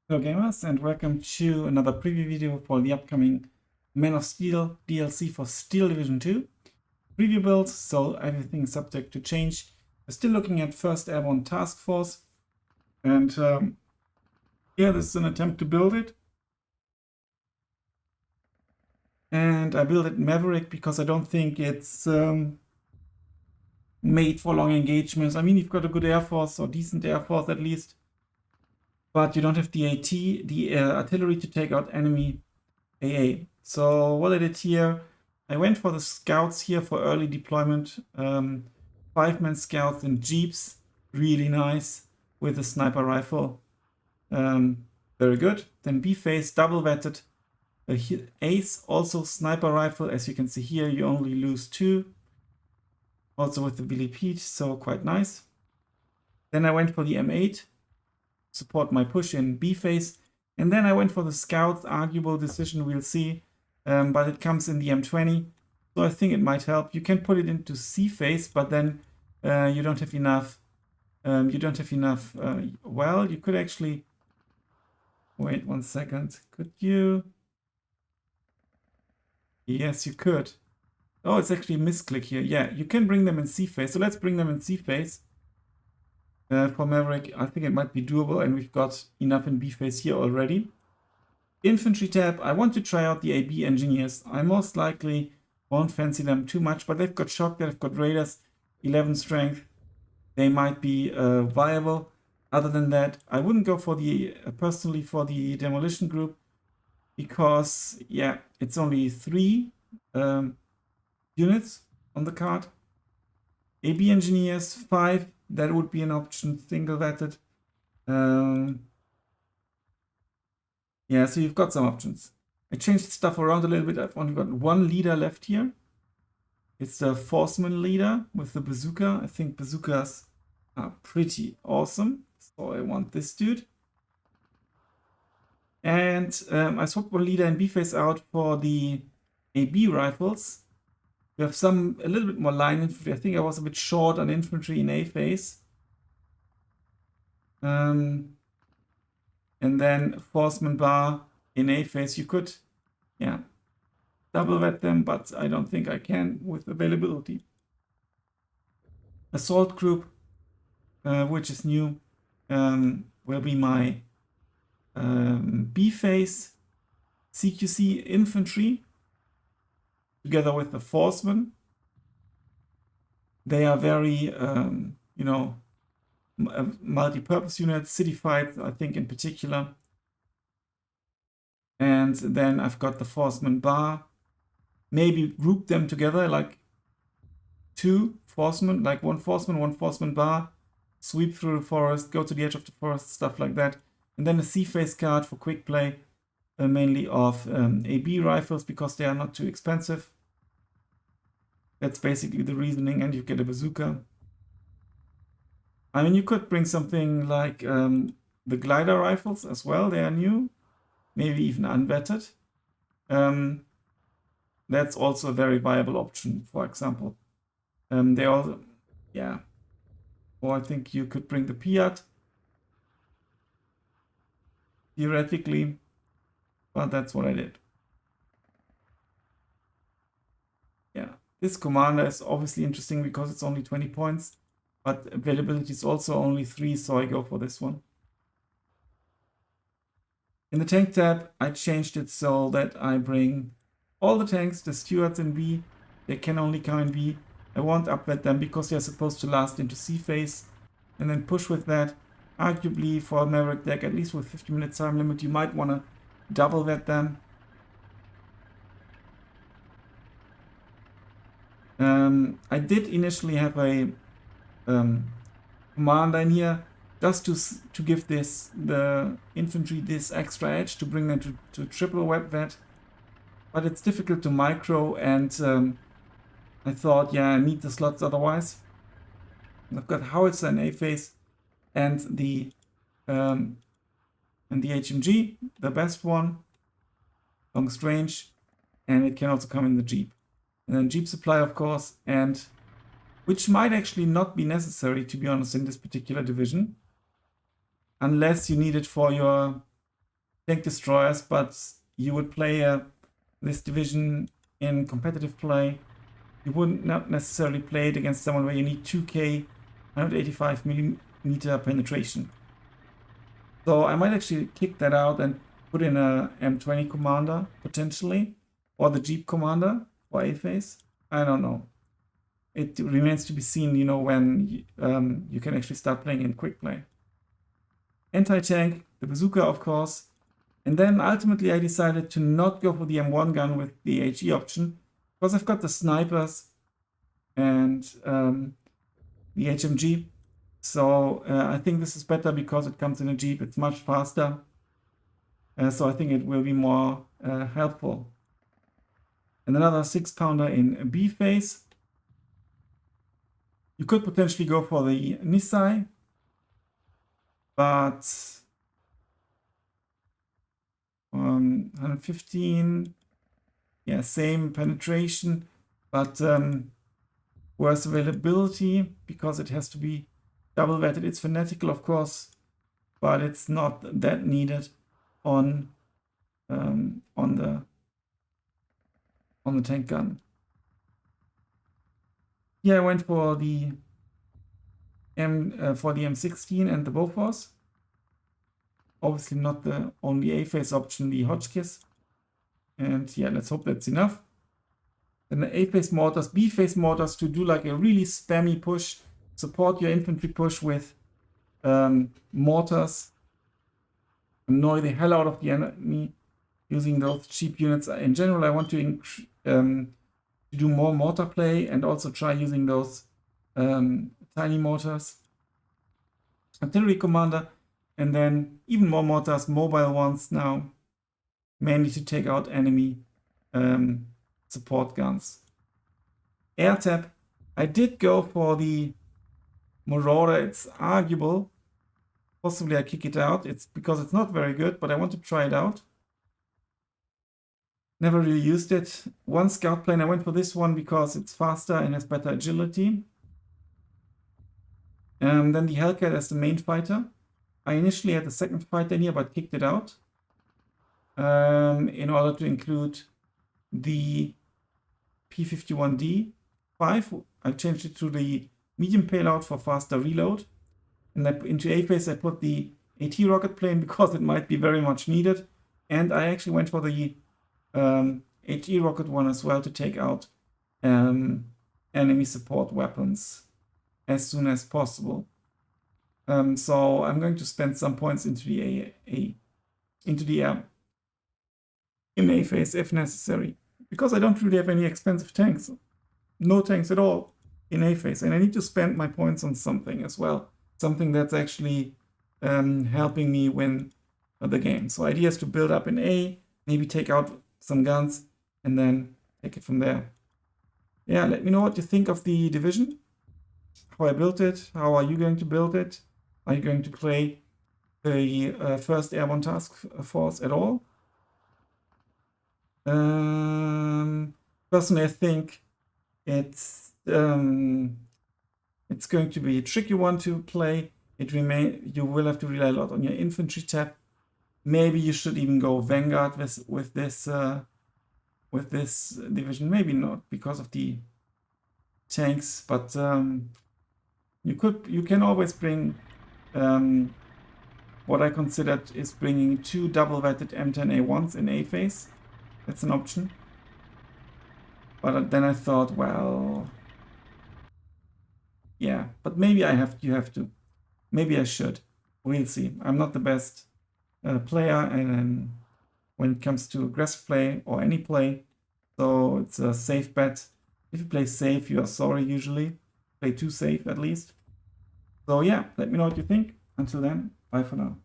Hello gamers, and welcome to another preview video for the upcoming Man of Steel DLC for Steel Division 2. Preview build, so everything is subject to change. We're still looking at 1st Airborne Task Force, and yeah, this is an attempt to build it. And I build it Maverick because I don't think it's made for long engagements. I mean, you've got a good Air Force, or decent Air Force at least, but you don't have the AT, the artillery to take out enemy AA. So what I did here, I went for the scouts here for early deployment. 5-man scouts in jeeps, really nice, with a sniper rifle. Very good. Then B-phase, double vetted. Ace, also sniper rifle. As you can see here, you only lose 2. Also with the VLP, so quite nice. Then I went for the M8, support my push in B-phase. And then I went for the scouts, arguable decision, we'll see. But it comes in the M20, so I think it might help. You can put it into C phase, but then you don't have enough. Well, you could actually wait 1 second. Could you? Yes, you could. Oh, it's actually a misclick here. Yeah, you can bring them in C phase. So let's bring them in C phase. For Maverick, I think it might be doable, and we've got enough in B phase here already. Infantry tab, I want to try out the AB engineers. I most likely won't fancy them too much, but they've got shock, they've got raiders, 11 strength. They might be viable. Other than that, I wouldn't go for the personally for the demolition group because yeah, it's only 3 units on the card. AB engineers 5, that would be an option, single vetted. Yeah, so you've got some options. I changed stuff around a little bit. I've only got 1 leader left here. It's the Forceman leader with the bazooka. I think bazookas are pretty awesome. So I want this dude. And I swapped 1 leader in B-phase out for the AB rifles. We have a little bit more line infantry. I think I was a bit short on infantry in A-phase. And then Forceman bar in A-phase. You could, yeah, double vet them, but I don't think I can with availability. Assault group, which is new, will be my B-phase CQC infantry together with the Forcemen. They are very, you know, multi-purpose units, city fights, I think in particular. And then I've got the Forceman bar. Maybe group them together like 2 Forcemen, like 1 Forceman bar, sweep through the forest, go to the edge of the forest, stuff like that. And then a C-phase card for quick play, mainly of AB rifles because they are not too expensive. That's basically the reasoning, and you get a bazooka. I mean, you could bring something like the glider rifles as well. They are new, maybe even unvetted. That's also a very viable option, for example. They all, yeah. Or I think you could bring the Piat, theoretically, but that's what I did. Yeah, this commander is obviously interesting because it's only 20 points, but availability is also only 3, so I go for this one. In the tank tab, I changed it so that I bring all the tanks, the Stuarts in B, they can only come in B. I won't upvet them because they're supposed to last into C phase and then push with that. Arguably for a Maverick deck, at least with 50-minute time limit, you might want to double vet them. I did initially have a commander in here just to give the infantry this extra edge to bring them to triple web vet, but it's difficult to micro, and I thought, yeah, I need the slots otherwise. And I've got howitzer in A phase and the HMG, the best one, long range, and it can also come in the Jeep. And then Jeep supply, of course, and which might actually not be necessary, to be honest, in this particular division, unless you need it for your tank destroyers, but you would play this division in competitive play. You wouldn't not necessarily play it against someone where you need 2k 185mm penetration. So I might actually kick that out and put in a M20 commander potentially, or the Jeep commander for A phase. I don't know. It remains to be seen, you know, when you can actually start playing in quick play. Anti-tank, the bazooka, of course. And then ultimately I decided to not go for the M1 gun with the HE option, because I've got the snipers and the HMG. So I think this is better because it comes in a Jeep. It's much faster. So I think it will be more helpful. And another 6-pounder in B phase. You could potentially go for the Nisai, but 115, yeah, same penetration, but worse availability because it has to be double vetted. It's fanatical, of course, but it's not that needed on the tank gun. Here I went for the M16 and the Bofors. Obviously not the only A phase option, the Hotchkiss. And yeah, let's hope that's enough. Then the A phase mortars, B phase mortars to do like a really spammy push, support your infantry push with mortars, annoy the hell out of the enemy using those cheap units. In general, I want to do more mortar play and also try using those tiny mortars. Artillery commander, and then even more mortars, mobile ones now, mainly to take out enemy support guns. Air tap, I did go for the Marauder. It's arguable. Possibly I kick it out. It's because it's not very good, but I want to try it out. Never really used it. One scout plane, I went for this one because it's faster and has better agility. Then the Hellcat as the main fighter. I initially had the second fighter in here, but kicked it out in order to include the P51D 5. I changed it to the medium payload for faster reload. And into A phase I put the AT rocket plane because it might be very much needed. And I actually went for the HE rocket one as well to take out enemy support weapons as soon as possible. So I'm going to spend some points into the air in A phase if necessary, because I don't really have any expensive tanks, no tanks at all in A phase, and I need to spend my points on something as well, something that's actually helping me win the game. So idea is to build up in A, maybe take out some guns, and then take it from there. Yeah, let me know what you think of the division, how I built it, how are you going to build it? Are you going to play the first Airborne Task Force at all? Personally, I think it's going to be a tricky one to play. You will have to rely a lot on your infantry tab. Maybe you should even go Vanguard with this division. Maybe not because of the tanks, but you can always bring what I considered is bringing 2 double-vetted M10A1s in A phase. That's an option. But then I thought, well, yeah, but maybe you have to. Maybe I should. We'll see. I'm not the best player and when it comes to aggressive play or any play, so it's a safe bet. If you play safe, you are sorry usually. Play too safe at least. So yeah, let me know what you think. Until then, bye for now.